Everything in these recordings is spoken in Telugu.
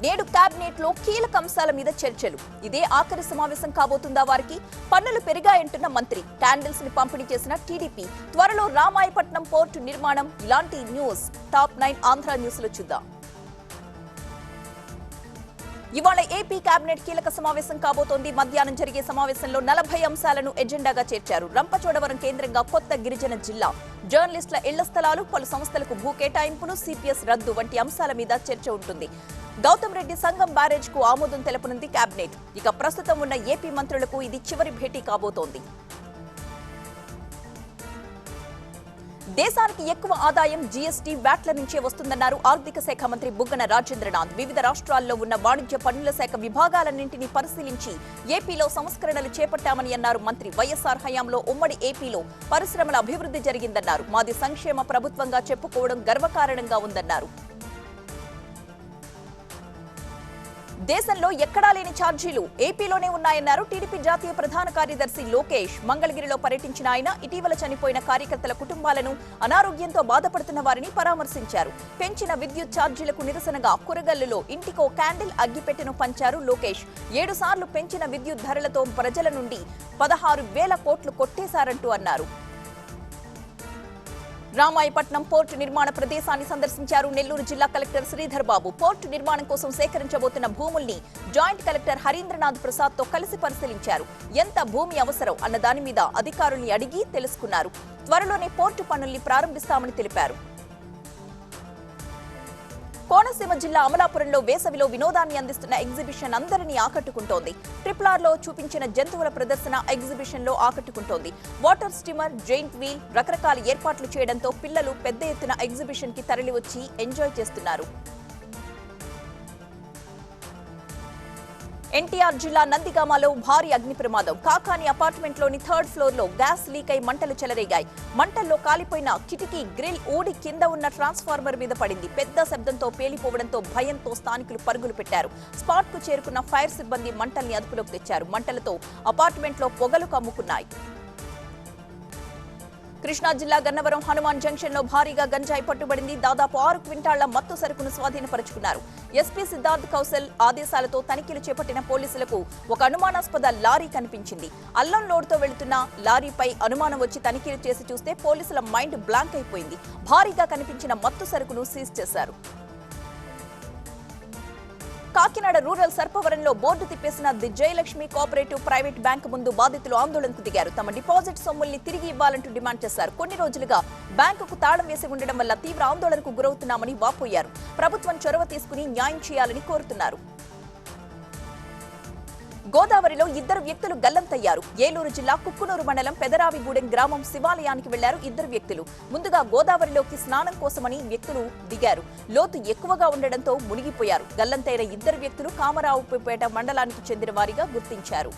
నేడు కేబినెట్ లో కీలక అంశాల మీద చర్చలు. ఇదే ఆఖరి సమావేశం కాబోతుందా వారికి? పన్నులు పెరిగాయంటున్న మంత్రి, క్యాండిల్స్ ని పంపిణీ చేసిన టీడీపీ, త్వరలో రామాయపట్నం పోర్టు నిర్మాణం. ఇలాంటి న్యూస్ టాప్ 9 ఆంధ్ర న్యూస్ లో చూద్దాం. ఇవాళ ఏపీ కేబినెట్ కీలక సమావేశం కాబోతోంది. మధ్యాహ్నం జరిగే సమావేశంలో 40 అంశాలను ఎజెండాగా చేర్చారు. రంపచోడవరం కేంద్రంగా కొత్త గిరిజన జిల్లా, జర్నలిస్టుల ఇళ్ల స్థలాలు, పలు సంస్థలకు భూ కేటాయింపులు, సిపిఎస్ రద్దు వంటి అంశాల మీద చర్చ ఉంటుంది. గౌతమ్ రెడ్డి సంఘం బ్యారేజ్ కు ఆమోదం తెలపనుంది కేబినెట్. ఇక ప్రస్తుతం ఉన్న ఏపీ మంత్రులకు ఇది చివరి భేటీ కాబోతోంది. దేశానికి ఎక్కువ ఆదాయం జీఎస్టీ, వ్యాట్ల నుంచే వస్తుందన్నారు ఆర్థిక శాఖ మంత్రి బుగ్గన రాజేంద్రనాథ్. వివిధ రాష్ట్రాల్లో ఉన్న వాణిజ్య పన్నుల శాఖ విభాగాలన్నింటినీ పరిశీలించి ఏపీలో సంస్కరణలు చేపట్టామని అన్నారు మంత్రి. వైఎస్ఆర్ హయాంలో ఉమ్మడి ఏపీలో పరిశ్రమల అభివృద్ధి జరిగిందన్నారు. మాది సంక్షేమ ప్రభుత్వంగా చెప్పుకోవడం గర్వకారణంగా ఉందన్నారు. దేశంలో ఎక్కడా లేని ఛార్జీలు ఏపీలోనే ఉన్నాయన్నారు టీడీపీ జాతీయ ప్రధాన కార్యదర్శి లోకేష్. మంగళగిరిలో పర్యటించిన ఆయన ఇటీవల చనిపోయిన కార్యకర్తల కుటుంబాలను, అనారోగ్యంతో బాధపడుతున్న వారిని పరామర్శించారు. పెంచిన విద్యుత్ ఛార్జీలకు నిరసనగా కురగల్లులో ఇంటికో క్యాండిల్ అగ్గిపెట్టెను పంచారు లోకేష్. 7 సార్లు పెంచిన విద్యుత్ ధరలతో ప్రజల నుండి 16,000 కోట్లు కొట్టేశారంటూ అన్నారు. రామాయపట్నం పోర్టు నిర్మాణ ప్రదేశాన్ని సందర్శించారు నెల్లూరు జిల్లా కలెక్టర్ శ్రీధర్ బాబు. పోర్టు నిర్మాణం కోసం సేకరించబోతున్న భూముల్ని జాయింట్ కలెక్టర్ హరీంద్రనాథ్ ప్రసాద్ తో కలిసి పరిశీలించారు. ఎంత భూమి అవసరం అన్న దాని మీద అధికారుల్ని అడిగి తెలుసుకున్నారు. త్వరలోనే పోర్టు పనుల్ని ప్రారంభిస్తామని తెలిపారు. కోనసీమ జిల్లా అమలాపురంలో వేసవిలో వినోదాన్ని అందిస్తున్న ఎగ్జిబిషన్ అందరినీ ఆకట్టుకుంటోంది. ట్రిపుల్-ఆర్ లో చూపించిన జంతువుల ప్రదర్శన ఎగ్జిబిషన్ లో ఆకట్టుకుంటోంది. వాటర్ స్టీమర్, జైంట్ వీల్, రకరకాల ఏర్పాట్లు చేయడంతో పిల్లలు పెద్ద ఎత్తున ఎగ్జిబిషన్ కి తరలివచ్చి ఎంజాయ్ చేస్తున్నారు. ఎన్టీఆర్ జిల్లా నందిగామలో భారీ అగ్ని ప్రమాదం. కాకాని అపార్ట్మెంట్లోని 3rd ఫ్లోర్ లో గ్యాస్ లీక్ అయి మంటలు చెలరేగాయి. మంటల్లో కాలిపోయిన కిటికీ గ్రిల్ ఊడి కింద ఉన్న ట్రాన్స్ఫార్మర్ మీద పడింది. పెద్ద శబ్దంతో పేలిపోవడంతో భయంతో స్థానికులు పరుగులు పెట్టారు. స్పాట్ కు చేరుకున్న ఫైర్ సిబ్బంది మంటల్ని అదుపులోకి తెచ్చారు. మంటలతో అపార్ట్మెంట్లో పొగలు కమ్ముకున్నాయి. కృష్ణా జిల్లా గన్నవరం హనుమాన్ జంక్షన్ లో భారీగా గంజాయి పట్టుబడింది. దాదాపు 6 క్వింటాళ్ల మత్తు సరుకును స్వాధీనపరుచుకున్నారు. ఎస్పీ సిద్ధార్థ్ కౌశల్ ఆదేశాలతో తనిఖీలు చేపట్టిన పోలీసులకు ఒక అనుమానాస్పద లారీ కనిపించింది. అల్లం లోడ్తో వెళుతున్న లారీపై అనుమానం వచ్చి తనిఖీలు చేసి చూస్తే పోలీసుల మైండ్ బ్లాంక్ అయిపోయింది. భారీగా కనిపించిన మత్తు సరుకును సీజ్ చేశారు. కాకినాడ రూరల్ సర్పవరంలో బోర్డు తిప్పేసిన the Jayalakshmi cooperative private bank ముందు బాధితులు ఆందోళనకు దిగారు. తమ డిపాజిట్ సొమ్ముల్ని తిరిగి ఇవ్వాలంటూ డిమాండ్ చేశారు. కొన్ని రోజులుగా బ్యాంకుకు తాళం వేసి ఉండడం వల్ల తీవ్ర ఆందోళనకు గురవుతున్నామని వాపోయారు. ప్రభుత్వం చొరవ తీసుకుని న్యాయం చేయాలని కోరుతున్నారు. గోదావరిలో 2 వ్యక్తులు గల్లంతయ్యారు. ఏలూరు జిల్లా కుక్కునూరు మండలం పెదరావిగూడెం గ్రామం శివాలయానికి వెళ్లారు 2 వ్యక్తులు. ముందుగా గోదావరిలోకి స్నానం కోసమని వ్యక్తులు దిగారు. లోతు ఎక్కువగా ఉండడంతో మునిగిపోయారు. గల్లంతైన 2 వ్యక్తులు కామరావుపేట మండలానికి చెందిన వారిగా గుర్తించారు.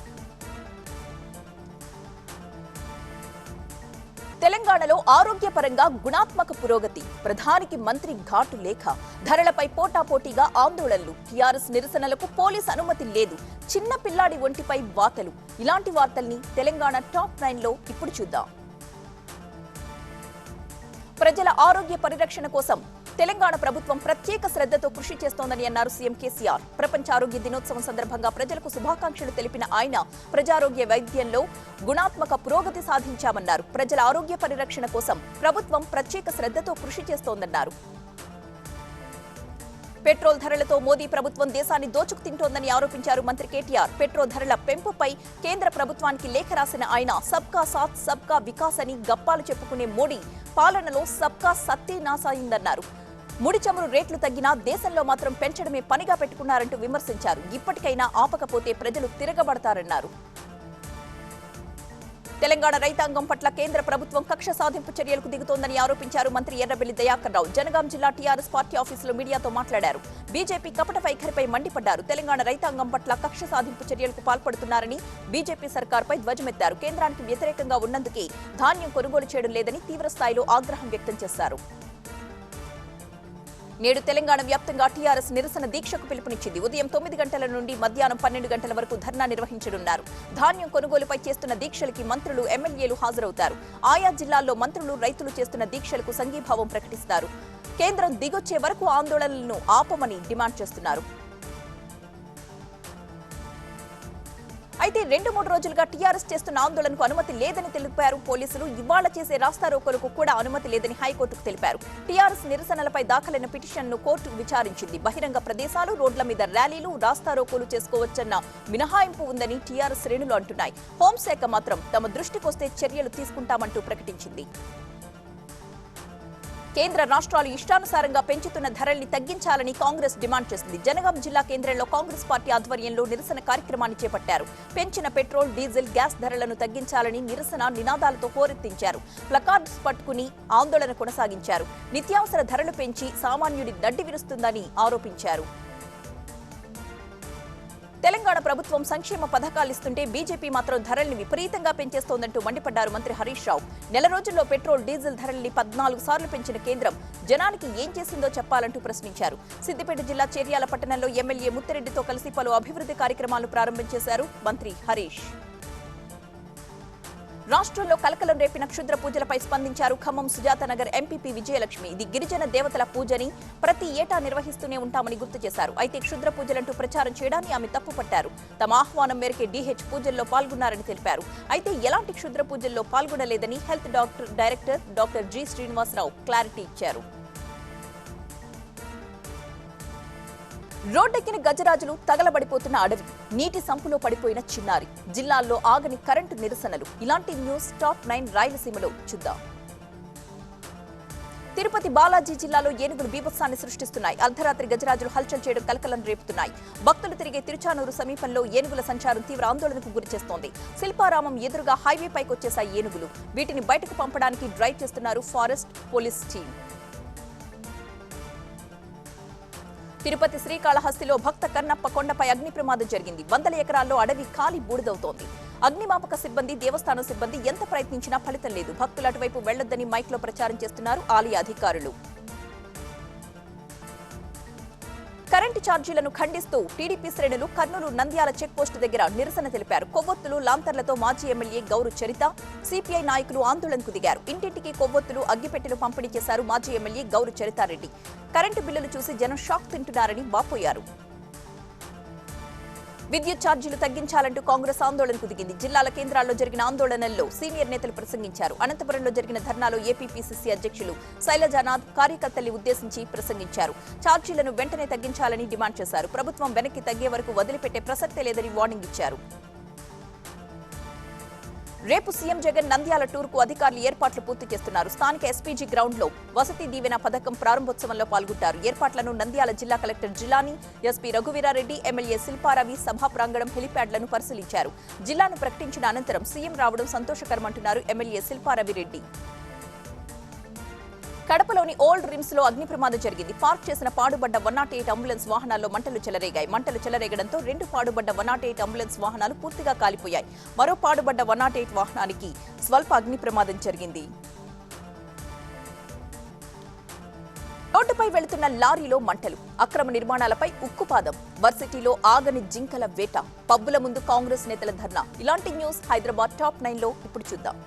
తెలంగాణలో ఆరోగ్యపరంగా గుణాత్మక పురోగతి. ప్రధానికి మంత్రి ఘాటు లేఖ. ధరలపై పోటాపోటీగా ఆందోళనలు. టీఆర్ఎస్ నిరసనలకు పోలీస్ అనుమతి లేదు. చిన్న పిల్లాడి ఒంటిపై వాతలు. ఇలాంటి వార్తల్ని తెలంగాణ టాప్ 9 లో ఇప్పుడు చూద్దాం. ప్రజల ఆరోగ్య పరిరక్షణ కోసం తెలంగాణ ప్రభుత్వం ప్రత్యేక శ్రద్ధతో కృషి చేస్తోందని అన్నారు సీఎం కేసీఆర్. ప్రపంచ ఆరోగ్య దినోత్సవం సందర్భంగా ప్రజలకు శుభాకాంక్షలు తెలిపిన ఆయన ప్రజారోగ్య వైద్యంలో గుణాత్మక పురోగతి సాధించామన్నారు. ప్రజల ఆరోగ్య పరిరక్షణ కోసం ప్రభుత్వం ప్రత్యేక శ్రద్ధతో కృషి చేస్తోందన్నారు. పెట్రోల్ ధరలతో మోదీ ప్రభుత్వం దేశాన్ని దోచుకు తింటోందని ఆరోపించారు మంత్రి కేటీఆర్. పెట్రోల్ ధరల పెంపుపై కేంద్ర ప్రభుత్వానికి లేఖ రాసిన ఆయన సబ్కా సాత్ సబ్కా వికాస్ అని గప్పాలు చెప్పుకునే మోడీ పాలనలో సబ్కా సత్యనాశ అయిందన్నారు. ముడి చమురు రేట్లు తగ్గినా దేశంలో మాత్రం పెంచడమే పనిగా పెట్టుకున్నారంటూ విమర్శించారు. ఇప్పటికైనా ఆపకపోతే ప్రజలు తిరగబడతారన్నారు. తెలంగాణ రైతాంగం పట్ల కేంద్ర ప్రభుత్వం కక్ష సాధింపు చర్యలకు దిగుతోందని ఆరోపించారు మంత్రి ఎర్రబెల్లి దయాకర్ రావు. జనగాం జిల్లా టీఆర్ఎస్ పార్టీ ఆఫీసులో మీడియాతో మాట్లాడారు. బీజేపీ కపట వైఖరిపై మండిపడ్డారు. తెలంగాణ రైతాంగం పట్ల కక్ష సాధింపు చర్యలకు పాల్పడుతున్నారని బీజేపీ సర్కార్పై ధ్వజమెత్తారు. కేంద్రానికి వ్యతిరేకంగా ఉన్నందుకే ధాన్యం కొనుగోలు చేయడం లేదని తీవ్రస్థాయిలో ఆగ్రహం వ్యక్తం చేశారు. నేడు తెలంగాణ వ్యాప్తంగా టీఆర్ఎస్ నిరసన దీక్షకు పిలుపునిచ్చింది. ఉదయం 9 గంటల నుండి మధ్యాహ్నం 12 గంటల వరకు ధర్నా నిర్వహించనున్నారు. ధాన్యం కొనుగోలుపై చేస్తున్న దీక్షలకి మంత్రులు, ఎమ్మెల్యేలు హాజరవుతారు. ఆయా జిల్లాల్లో మంత్రులు, రైతులు చేస్తున్న దీక్షలకు సంఘీభావం ప్రకటిస్తారు. కేంద్రం దిగొచ్చే వరకు ఆందోళనలను ఆపమని డిమాండ్ చేస్తున్నారు. అయితే 2-3 రోజులుగా టీఆర్ఎస్ చేస్తున్న ఆందోళనకు అనుమతి లేదని తెలిపారు పోలీసులు. ఇవాళ చేసే రాస్తారోకోలకు కూడా అనుమతి లేదని హైకోర్టుకు తెలిపారు. టీఆర్ఎస్ నిరసనలపై దాఖలైన పిటిషన్ను కోర్టు విచారించింది. బహిరంగ ప్రదేశాలు, రోడ్ల మీద ర్యాలీలు, రాస్తారోకోలు చేసుకోవచ్చన్న మినహాయింపు ఉందని టీఆర్ఎస్ శ్రేణులు అంటున్నాయి. హోంశాఖ మాత్రం తమ దృష్టికొస్తే చర్యలు తీసుకుంటామంటూ ప్రకటించింది. కేంద్ర రాష్ట్రాలు ఇష్టానుసారంగా పెంచుతున్న ధరల్ని తగ్గించాలని కాంగ్రెస్ డిమాండ్ చేసింది. జనగాం జిల్లా కేంద్రంలో కాంగ్రెస్ పార్టీ ఆధ్వర్యంలో నిరసన కార్యక్రమాన్ని చేపట్టారు. పెంచిన పెట్రోల్, డీజిల్, గ్యాస్ ధరలను తగ్గించాలని నిరసన నినాదాలతో హోరెత్తించారు. ప్లకార్డ్స్ పట్టుకుని ఆందోళన కొనసాగించారు. నిత్యావసర ధరలు పెంచి సామాన్యుడి నడ్డి విరుస్తుందని ఆరోపించారు. తెలంగాణ ప్రభుత్వం సంక్షేమ పథకాలిస్తుంటే బీజేపీ మాత్రం ధరల్ని విపరీతంగా పెంచేస్తోందంటూ మండిపడ్డారు మంత్రి హరీష్ రావు. నెల రోజుల్లో పెట్రోల్, డీజిల్ ధరల్ని 14 సార్లు పెంచిన కేంద్రం జనానికి ఏం చేసిందో చెప్పాలంటూ ప్రశ్నించారు. సిద్దిపేట జిల్లా చేర్యాల పట్టణంలో ఎమ్మెల్యే ముత్తిరెడ్డితో కలిసి పలు అభివృద్ధి కార్యక్రమాలు ప్రారంభించేశారు మంత్రి హరీష్. రాష్ట్రంలో కలకలం రేపిన క్షుద్ర పూజలపై స్పందించారు ఖమ్మం సుజాతనగర్ ఎంపీపీ విజయలక్ష్మి. ఇది గిరిజన దేవతల పూజని ప్రతి ఏటా నిర్వహిస్తూనే ఉంటామని గుర్తు చేశారు. అయితే క్షుద్ర పూజలంటూ ప్రచారం చేయడాన్ని ఆమె తప్పుపట్టారు. తమ ఆహ్వానం మేరకే డీహెచ్ పూజల్లో పాల్గొన్నారని తెలిపారు. అయితే ఎలాంటి క్షుద్ర పూజల్లో పాల్గొనలేదని health director doctor G Srinivasarao clarity ఇచ్చారు. రోడ్డెక్కిన గజరాజులు, తగలబడిపోతున్న అడవి, నీటి సంపులో పడిపోయిన చిన్నారి, జిల్లాల్లో ఆగని కరెంటు నిరసనలు. ఇలాంటి న్యూస్ టాప్ 9 రాయలసీమలో చూద్దాం. తిరుపతి బాలాజీ జిల్లాలో ఏనుగులు బీభత్సాన్ని సృష్టిస్తున్నాయి. అర్ధరాత్రి గజరాజులు హల్చల్ చేయడం కలకలం రేపుతున్నాయి. భక్తులు తిరిగే తిరుచానూరు సమీపంలో ఏనుగుల సంచారం తీవ్ర ఆందోళనకు గురిచేస్తోంది. శిల్పారామం ఎదురుగా హైవే పైకి వచ్చేశాయి ఏనుగులు. వీటిని బయటకు పంపడానికి డ్రైవ్ చేస్తున్నారు ఫారెస్ట్ పోలీస్ టీం. తిరుపతి శ్రీకాళహస్తిలో భక్త కన్నప్ప కొండపై అగ్ని ప్రమాదం జరిగింది. 100 ఎకరాల్లో అడవి కాలి బూడిదవుతోంది. అగ్నిమాపక సిబ్బంది, దేవస్థానం సిబ్బంది ఎంత ప్రయత్నించినా ఫలితం లేదు. భక్తులు అటువైపు వెళ్లొద్దని మైక్లో ప్రచారం చేస్తున్నారు ఆలయ అధికారులు. కరెంటు ఛార్జీలను ఖండిస్తూ టీడీపీ శ్రేణులు కర్నూలు నంద్యాల చెక్పోస్టు దగ్గర నిరసన తెలిపారు. కొవ్వొత్తులు, లాంతర్లతో మాజీ ఎమ్మెల్యే గౌరు చరిత, సిపిఐ నాయకులు ఆందోళనకు దిగారు. ఇంటింటికి కొవ్వొత్తులు, అగ్గిపెట్టెలు పంపిణీ చేశారు మాజీ ఎమ్మెల్యే గౌరు చరితారెడ్డి. కరెంటు బిల్లులు చూసి జనం షాక్ తింటున్నారని వాపోయారు. విద్యుత్ ఛార్జీలు తగ్గించాలంటూ కాంగ్రెస్ ఆందోళనకు దిగింది. జిల్లాల కేంద్రాల్లో జరిగిన ఆందోళనల్లో సీనియర్ నేతలు ప్రసంగించారు. అనంతపురంలో జరిగిన ధర్నాలో ఏపీపీసీసీ అధ్యక్షులు శైలజానాథ్ కార్యకర్తల్ని ఉద్దేశించి ప్రసంగించారు. ఛార్జీలను వెంటనే తగ్గించాలని డిమాండ్ చేశారు. ప్రభుత్వం వెనక్కి తగ్గే వరకు వదిలిపెట్టే ప్రసక్తే లేదని వార్నింగ్ ఇచ్చారు. రేపు సీఎం జగన్ నంద్యాల టూర్కు అధికారులు ఏర్పాట్లు పూర్తి చేస్తున్నారు. స్థానిక ఎస్పీజీ గ్రౌండ్లో వసతి దీవెన పథకం ప్రారంభోత్సవంలో పాల్గొంటారు. ఏర్పాట్లను నంద్యాల జిల్లా collector Jilani, SP Raghuveera Reddy, MLA Shilpa Ravi సభా ప్రాంగణం, హెలిప్యాడ్లను పరిశీలించారు. జిల్లాను ప్రకటించిన అనంతరం సీఎం రావడం సంతోషకరమంటున్నారు ఎమ్మెల్యే శిల్పారవిరెడ్డి. కడపలోని ఓల్డ్ రిమ్స్ లో అగ్ని ప్రమాదం జరిగింది. పార్క్ చేసిన పాడుబడ్డ 108 అంబులెన్స్ వాహనాల్లో మంటలు చెలరేగాయి. మంటలు చెలరేగడంతో 2 పాడుబడ్డ 108 అంబులెన్స్ వాహనాలు పూర్తిగా కాలిపోయాయి. మరో పాడుబడ్డ 108 వాహనానికి స్వల్ప అగ్ని ప్రమాదం జరిగింది. రోడ్డుపై వెళుతున్న లారీలో మంటలు, అక్రమ నిర్మాణాలపై ఉక్కుపాదం, వర్సిటీలో ఆగని జింకల వేట, పబ్బుల ముందు కాంగ్రెస్ నేతల ధర్నా. ఇలాంటి న్యూస్ హైదరాబాద్ టాప్ 9లో ఇప్పుడు చూద్దాం.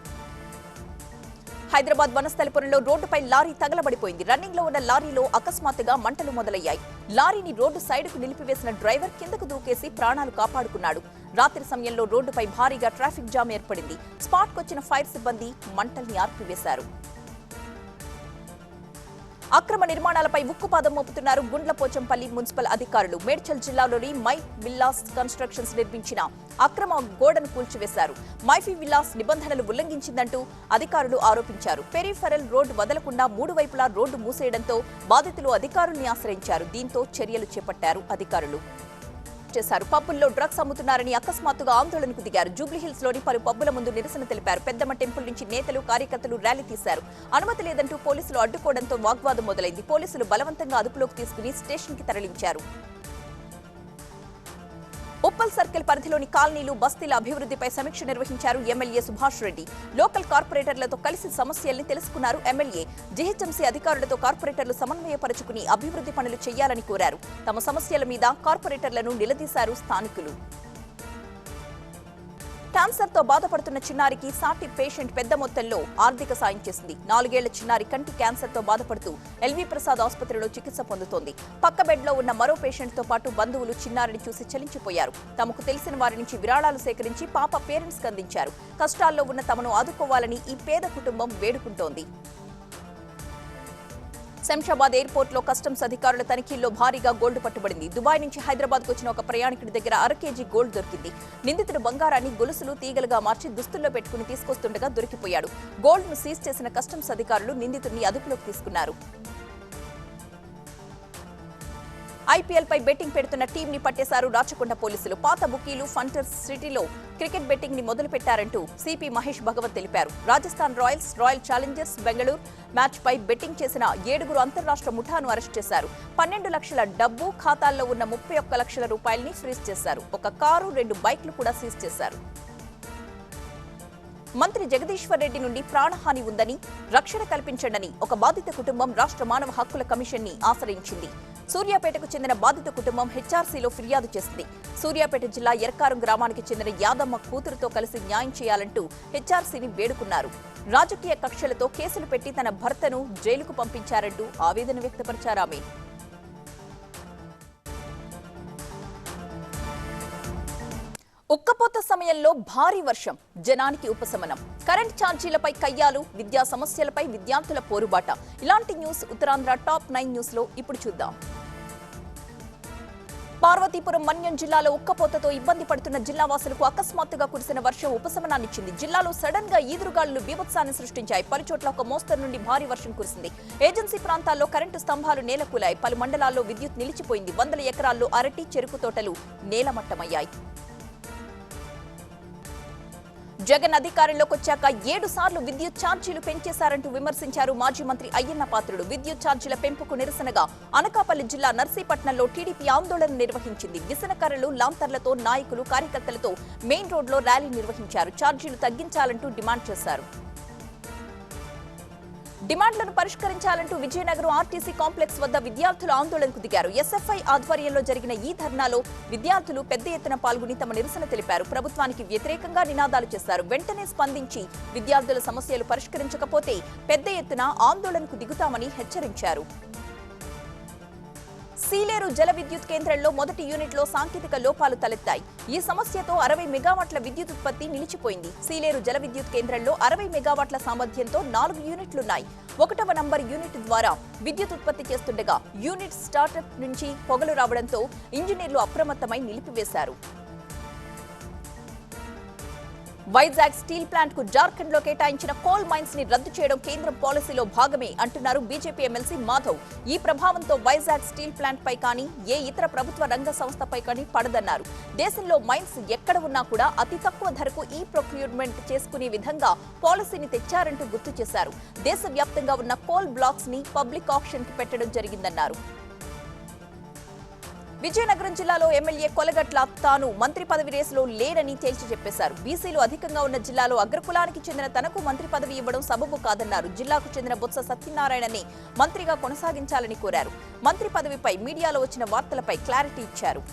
హైదరాబాద్ వనస్థలిపురంలో రోడ్డుపై లారీ తగలబడిపోయింది. రన్నింగ్ లో ఉన్న లారీలో అకస్మాత్తుగా మంటలు మొదలయ్యాయి. లారీని రోడ్డు సైడ్కు నిలిపివేసిన డ్రైవర్ కిందకు దూకేసి ప్రాణాలు కాపాడుకున్నాడు. రాత్రి సమయంలో రోడ్డుపై భారీగా ట్రాఫిక్ జామ్ ఏర్పడింది. స్పాట్కొచ్చిన ఫైర్ సిబ్బంది మంటల్ని ఆర్పివేశారు. అక్రమ నిర్మాణాలపై ఉక్కుపాదం మోపుతున్నారు గుండ్లపోచంపల్లి మున్సిపల్ అధికారులు. మేడ్చల్ జిల్లాలోని మై విల్లాస్ కన్స్ట్రక్షన్స్ నిర్మించిన అక్రమ గోడను కూల్చివేశారు. మైఫీ విల్లాస్ నిబంధనలు ఉల్లంఘించిందంటూ అధికారులు ఆరోపించారు. పెరిఫెరల్ రోడ్డు వదలకుండా 3 వైపులా రోడ్డు మూసేయడంతో బాధితులు అధికారుల్ని ఆశ్రయించారు. దీంతో చర్యలు చేపట్టారు అధికారులు. పబ్బుల్లో డ్రగ్స్ అమ్ముతున్నారని అకస్మాత్తుగా ఆందోళనకు దిగారు. జూబ్లీహిల్స్ లోని పలు పబ్బుల ముందు నిరసన తెలిపారు. పెద్దమ్మ టెంపుల్ నుంచి నేతలు, కార్యకర్తలు ర్యాలీ తీశారు. అనుమతి లేదంటూ పోలీసులు అడ్డుకోవడంతో వాగ్వాదం మొదలైంది. పోలీసులు బలవంతంగా అదుపులోకి తీసుకుని స్టేషన్ కి తరలించారు. ఉప్పల్ సర్కిల్ పరిధిలోని కాలనీలు, బస్తీల అభివృద్ధిపై సమీక్ష నిర్వహించారు ఎమ్మెల్యే సుభాష్ రెడ్డి. లోకల్ కార్పొరేటర్లతో కలిసి సమస్యల్ని తెలుసుకున్నారు ఎమ్మెల్యే. జీహెచ్ఎంసీ అధికారులతో కార్పొరేటర్లు సమన్వయపరుచుకుని అభివృద్ధి పనులు చేయాలని కోరారు. తమ సమస్యల మీద కార్పొరేటర్లను నిలదీశారు స్థానికులు. క్యాన్సర్ తో బాధపడుతున్న చిన్నారికి సాటి పేషెంట్ పెద్ద మొత్తంలో ఆర్థిక సాయం చేసింది. 4 ఏళ్ల చిన్నారి కంటి క్యాన్సర్ తో బాధపడుతూ ఎల్వి ప్రసాద్ ఆసుపత్రిలో చికిత్స పొందుతోంది. పక్క బెడ్ లో ఉన్న మరో పేషెంట్ తో పాటు బంధువులు చిన్నారిని చూసి చలించిపోయారు. తమకు తెలిసిన వారి నుంచి విరాళాలు సేకరించి పాప పేరెంట్స్ కు అందించారు. కష్టాల్లో ఉన్న తమను ఆదుకోవాలని ఈ పేద కుటుంబం వేడుకుంటోంది. శంషాబాద్ ఎయిర్పోర్ట్ లో కస్టమ్స్ అధికారుల తనిఖీల్లో భారీగా గోల్డ్ పట్టుబడింది. దుబాయ్ నుంచి హైదరాబాద్ కు వచ్చిన ఒక ప్రయాణికుడి దగ్గర 1/2 కేజీ గోల్డ్ దొరికింది. నిందితుడు బంగారాన్ని గొలుసులు తీగలుగా మార్చి దుస్తుల్లో పెట్టుకుని తీసుకొస్తుండగా దొరికిపోయాడు. గోల్డ్ ను సీజ్ చేసిన కస్టమ్స్ అధికారులు నిందితుడిని అదుపులోకి తీసుకున్నారు. ఐపీఎల్ పై బెట్టింగ్ పెడుతున్న టీం ని పట్టేశారు రాచకొండ పోలీసులు. పాత బుకీలు ఫంటర్స్ సిటీలో క్రికెట్ బెట్టింగ్ ని మొదలు పెట్టారంటూ సిపి మహేష్ భగవత్ తెలిపారు. Rajasthan Royals, Royal Challengers Bengaluru match పై బెట్టింగ్ చేసిన 7 అంతర్రాష్ట్ర ముఠాను అరెస్ట్ చేశారు. 12 లక్షల డబ్బు, ఖాతాల్లో ఉన్న 31 లక్షల రూపాయలని ఫ్రీజ్ చేశారు. ఒక కారు, 2 బైక్లు కూడా సీజ్ చేశారు. మంత్రి జగదీశ్వర్ రెడ్డి నుండి ప్రాణహాని ఉందని, రక్షణ కల్పించండని ఒక బాధిత కుటుంబం రాష్ట్ర మానవ హక్కుల కమిషన్ ని ఆశ్రయించింది. సూర్యాపేటకు చెందిన బాధిత కుటుంబం హెచ్ఆర్సీలో ఫిర్యాదు చేసింది. సూర్యాపేట జిల్లా ఎర్కారం గ్రామానికి చెందిన యాదమ్మ కూతురుతో కలిసి న్యాయం చేయాలంటూ హెచ్ఆర్సీని వేడుకున్నారు. రాజకీయ కక్షలతో కేసులు పెట్టి తన భర్తను జైలుకు పంపించారంటూ ఆవేదన వ్యక్తపరిచారామె. ఉక్కపోత సమయంలో భారీ వర్షం, జనానికి ఉపశమనం. కరెంట్ ఛార్జీలపై కయ్యాలు, విద్యా సమస్యలపై విద్యార్థుల పోరుబాట. ఇలాంటి న్యూస్ ఉత్తరాంధ్ర టాప్ 9 న్యూస్ లో ఇప్పుడు చూద్దాం. పార్వతీపురం మన్యం జిల్లాలో ఉక్కపోతతో ఇబ్బంది పడుతున్న జిల్లావాసులకు అకస్మాత్తుగా కురిసిన వర్షం ఉపశమనాన్నిచ్చింది. జిల్లాలో సడన్ గా ఈదురుగాలులు బీభత్సాన్ని సృష్టించాయి. పలుచోట్ల ఒక మోస్తరు నుండి భారీ వర్షం కురిసింది. ఏజెన్సీ ప్రాంతాల్లో కరెంటు స్తంభాలు నేలకూలాయి. పలు మండలాల్లో విద్యుత్ నిలిచిపోయింది. 100 ఎకరాల్లో అరటి, చెరుకు తోటలు నేలమట్టమయ్యాయి. జగన్ అధికారంలోకి వచ్చాక 7 సార్లు విద్యుత్ ఛార్జీలు పెంచేశారంటూ విమర్శించారు మాజీ మంత్రి అయ్యన్న పాత్రుడు. విద్యుత్ ఛార్జీల పెంపుకు నిరసనగా అనకాపల్లి జిల్లా నర్సీపట్నంలో టీడీపీ ఆందోళన నిర్వహించింది. విసనకర్రలు, లాంతర్లతో నాయకులు, కార్యకర్తలతో మెయిన్ రోడ్లో ర్యాలీ నిర్వహించారు. ఛార్జీలు తగ్గించాలంటూ డిమాండ్ చేశారు. డిమాండ్లను పరిష్కరించాలంటూ విజయనగరం ఆర్టీసీ కాంప్లెక్స్ వద్ద విద్యార్థులు ఆందోళనకు దిగారు. ఎస్ఎఫ్ఐ ఆధ్వర్యంలో జరిగిన ఈ ధర్నాలో విద్యార్థులు పెద్ద ఎత్తున పాల్గొని తమ నిరసన తెలిపారు. ప్రభుత్వానికి వ్యతిరేకంగా నినాదాలు చేశారు. వెంటనే స్పందించి విద్యార్థుల సమస్యలు పరిష్కరించకపోతే పెద్ద ఎత్తున ఆందోళనకు దిగుతామని హెచ్చరించారు. సీలేరు జల విద్యుత్ కేంద్రంలో మొదటి యూనిట్లో సాంకేతిక లోపాలు తలెత్తాయి. ఈ సమస్యతో 60 మెగావాట్ల విద్యుత్ ఉత్పత్తి నిలిచిపోయింది. సీలేరు జల విద్యుత్ కేంద్రంలో 60 మెగావాట్ల సామర్థ్యంతో 4 యూనిట్లున్నాయి. 1వ నంబర్ యూనిట్ ద్వారా విద్యుత్ ఉత్పత్తి చేస్తుండగా యూనిట్ స్టార్టప్ నుంచి పొగలు రావడంతో ఇంజనీర్లు అప్రమత్తమై నిలిపివేశారు. వైజాగ్ స్టీల్ ప్లాంట్ కు జార్ఖండ్ లో కేటాయించిన కోల్ మైన్స్ ని రద్దు చేయడం కేంద్రం పాలసీలో భాగమే అంటున్నారు బీజేపీ ఎమ్మెల్సీ మాధవ్. ఈ ప్రభావంతో వైజాగ్ స్టీల్ ప్లాంట్ పై కానీ ఏ ఇతర ప్రభుత్వ రంగ సంస్థపై కానీ పడదన్నారు. దేశంలో మైన్స్ ఎక్కడ ఉన్నా కూడా అతి తక్కువ ధరకు ఈ ప్రొక్యూర్మెంట్ చేసుకునే విధంగా పాలసీని తెచ్చారంటూ గుర్తు చేశారు. దేశవ్యాప్తంగా ఉన్న కోల్ బ్లాక్స్ ని పబ్లిక్ ఆక్షన్ కి పెట్టడం జరిగిందన్నారు. విజయనగరం జిల్లాలో ఎమ్మెల్యే కొలగట్ల తాను మంత్రి పదవి రేసులో లేరని తేల్చి చెప్పేశారు. బీసీలు అధికంగా ఉన్న జిల్లాలో అగ్రకులానికి చెందిన తనకు మంత్రి పదవి ఇవ్వడం సబబు కాదన్నారు. జిల్లాకు చెందిన బొత్స సత్యనారాయణని మంత్రిగా కొనసాగించాలని కోరారు. మంత్రి పదవిపై మీడియాలో వచ్చిన వార్తలపై క్లారిటీ ఇచ్చారు.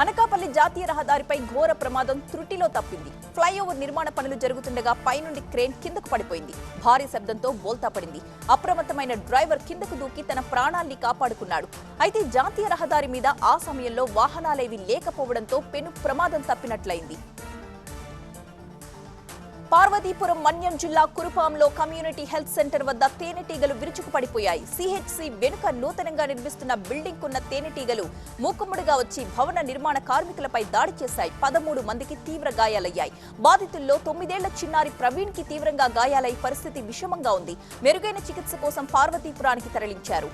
అనకాపల్లి జాతీయ రహదారిపై ఘోర ప్రమాదం త్రుటిలో తప్పింది. ఫ్లైఓవర్ నిర్మాణ పనులు జరుగుతుండగా పైనుండి క్రేన్ కిందకు పడిపోయింది. భారీ శబ్దంతో బోల్తా పడింది. అప్రమత్తమైన డ్రైవర్ కిందకు దూకి తన ప్రాణాల్ని కాపాడుకున్నాడు. అయితే జాతీయ రహదారి మీద ఆ సమయంలో వాహనాలేవి లేకపోవడంతో పెను ప్రమాదం తప్పినట్లయింది. పార్వతీపురం మన్యం జిల్లా కురుపాంలో కమ్యూనిటీ హెల్త్ సెంటర్ వద్ద తేనెటీగలు విరుచుకు పడిపోయాయి. సిహెచ్సి వెనుక నూతనంగా నిర్మిస్తున్న బిల్డింగ్ కున్న తేనెటీగలు మూకుమ్మడిగా వచ్చి భవన నిర్మాణ కార్మికులపై దాడి చేశాయి. 13 మందికి తీవ్ర గాయాలయ్యాయి. బాధితుల్లో 9 ఏళ్ల చిన్నారి ప్రవీణ్ కి తీవ్రంగా గాయాలై పరిస్థితి విషమంగా ఉంది. మెరుగైన చికిత్స కోసం పార్వతీపురానికి తరలించారు.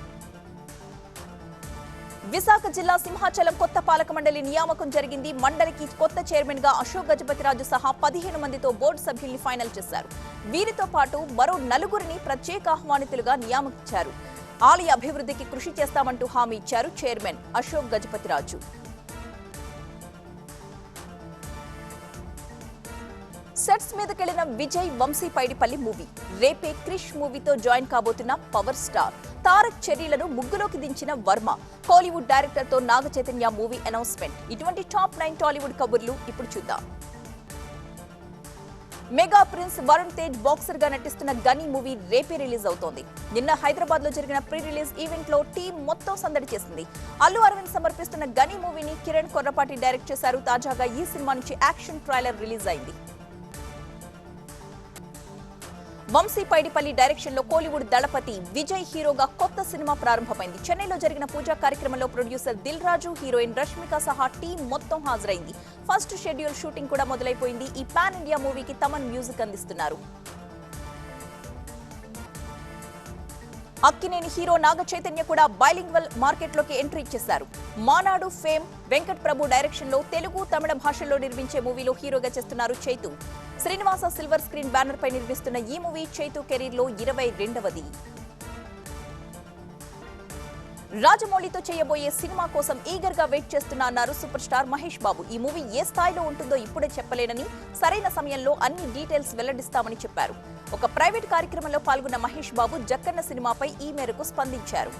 విశాఖ జిల్లా సింహాచలం కొత్త పాలక మండలి నియామకం జరిగింది. మండలికి కొత్త చైర్మన్ గా అశోక్ గజపతిరాజు సహా 15 మందితో బోర్డు సభ్యుల్ని ఫైనల్ చేశారు. వీరితో పాటు మరో 4గురిని ప్రత్యేక ఆహ్వానితులుగా నియామించారు. ఆలయ అభివృద్ధికి కృషి చేస్తామంటూ హామీ ఇచ్చారు చైర్మన్ అశోక్ గజపతిరాజు. సెట్స్ మీదకెళ్లిన విజయ్ వంశీ పైడిపల్లి మూవీ. రేపే క్రిష్ మూవీతో జాయిన్ కాబోతున్న పవర్ స్టార్ తారక్ చెర్రీలను ముగ్గులోకి దించిన వర్మ. హాలీవుడ్ డైరెక్టర్ తో నాగ చైతన్య మూవీ అనౌన్స్మెంట్. ఇటువంటి టాప్ 9 టాలీవుడ్ కబుర్లు ఇప్పుడు చూద్దాం. Mega prince Varun Tej boxer గా నటిస్తున్న గనీ మూవీ రేపే రిలీజ్ అవుతోంది. నిన్న హైదరాబాద్ లో జరిగిన ప్రీ రిలీజ్ ఈవెంట్ లో టీం మొత్తం సందడి చేసింది. అల్లు అరవింద్ సమర్పిస్తున్న గనీ మూవీని కిరణ్ కొర్రపాటి డైరెక్ట్ చేశారు. తాజాగా ఈ సినిమా నుంచి యాక్షన్ ట్రైలర్ రిలీజ్ అయింది. వంశీ పైడిపల్లి డైరెక్షన్ లో కోలీవుడ్ దళపతి విజయ్ హీరోగా కొత్త సినిమా ప్రారంభమైంది. చెన్నైలో జరిగిన పూజా కార్యక్రమంలో ప్రొడ్యూసర్ దిల్ రాజు, హీరోయిన్ రష్మిక సహా టీం మొత్తం హాజరైంది. ఫస్ట్ షెడ్యూల్ షూటింగ్ కూడా మొదలైపోయింది. ఈ పాన్ ఇండియా మూవీకి తమన్ మ్యూజిక్ అందిస్తున్నారు. అక్కినేని హీరో నాగ చైతన్య కూడా బైలింగ్వల్ మార్కెట్లోకి ఎంట్రీ ఇచ్చేశారు. మానాడు ఫేమ్ వెంకట్ ప్రభు డైరెక్షన్ లో తెలుగు, తమిళ భాషల్లో నిర్మించే మూవీలో హీరోగా చేస్తున్నారు Chaitu. Srinivasa silver screen banner పై నిర్మిస్తున్న ఈ మూవీ చైతు కెరీర్ లో 22వది. రాజమౌళితో చేయబోయే సినిమా కోసం ఈగర్ గా వెయిట్ చేస్తున్నా అన్నారు సూపర్ స్టార్ మహేష్ బాబు. ఈ మూవీ ఏ స్థాయిలో ఉంటుందో ఇప్పుడే చెప్పలేనని, సరైన సమయంలో అన్ని డీటెయిల్స్ వెల్లడిస్తామని చెప్పారు. ఒక ప్రైవేట్ కార్యక్రమంలో పాల్గొన్న మహేష్ బాబు జక్కన్న సినిమాపై ఈ మేరకు స్పందించారు.